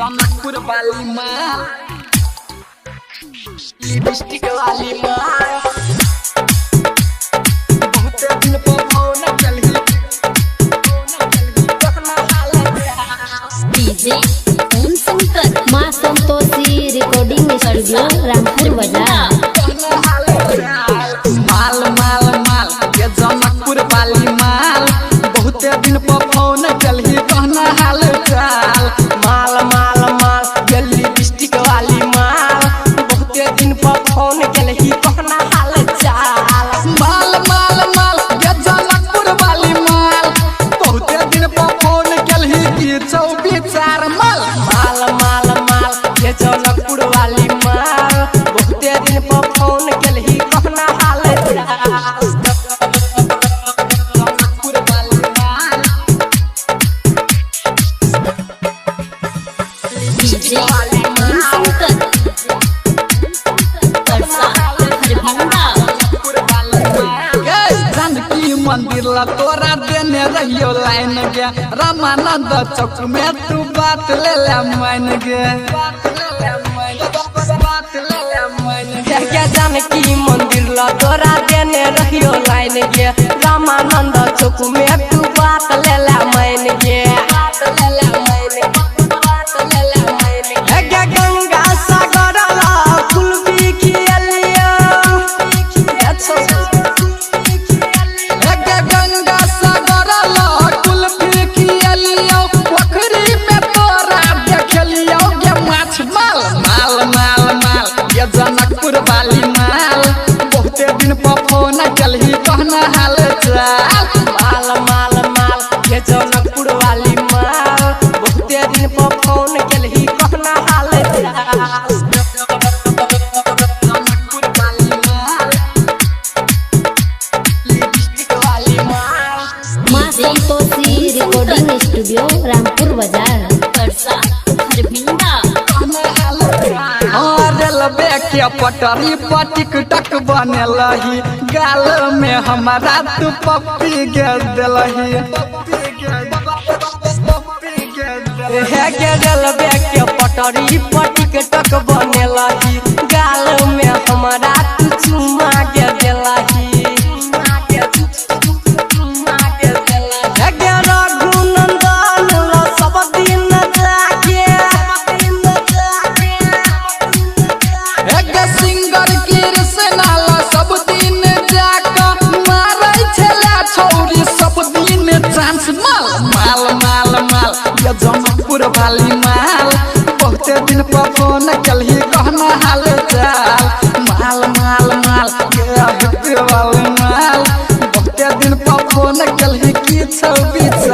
जनकपुर वाली माँ लिपस्टिक वाली माँ बहुत दिन पर फोन चली डीजे ओम शंकर माँ संतोषी रिकॉर्डिंग स्टूडियो रामपुर बाजार। माल माल माल ये जनकपुर वाली माल बहुत दिन पर फोन चली कहना हाल चाल। माल माल माल ये लिपस्टिक वाली माल बहुत दिन पर फोन चली कहना हाल चाल। माल माल माल ये जनकपुर वाली माल बहुत दिन पर फोन चली की 24 माल। माल माल माल ये जनकपुर वाली माल बहुत दिन पर फोन चली कहना हाल चाल। डीजे ओम शंकर परसा हरभंगा। जानकी मंदिर ला तोरा देने रहियो लाइन गे रामानंद चौक में तू बात ले ले मान गे जानकी मंदिर ला तोरा देने रहियो लाइन गे रामानंद चौक में तू बात ले ले मान गे गंगा सागर कुलबी खियलिया गंगा सागर कुलबी खियलिया पोखरी में तोरा देखलियो गे माछ माल माल माल माल ये जनकपुर वाली माल बहुत दिन पर फोन चली कहना हाल चाल। माल माल माल ये जनकपुर वाली माल बहुत दिन पर फोन चली कहना हाल चाल। जनकपुर वाली माल लिपस्टिक वाली माल माँ संतोषी रिकॉर्डिंग स्टूडियो रामपुर बाजार परसा हरभंगा। रेलवे के पटरी पर टिकटक बनेलही गाल में हमारा तू पप्पी गे दिलही रेलवे के पटरी पर टिकटक बनेलही गाल में हमारा तू चुमा गे दिलही सिंगर कृष्णा सब दिन जाकर मारे छला छौरी सब दिन चांस माल माल माल माल ये जनकपुर वाली माल बहुत दिन पर फोन चली कहना हाल चाल। माल माल माल ये हिप्पी वाली माल बहुत दिन पर फोन चली की 24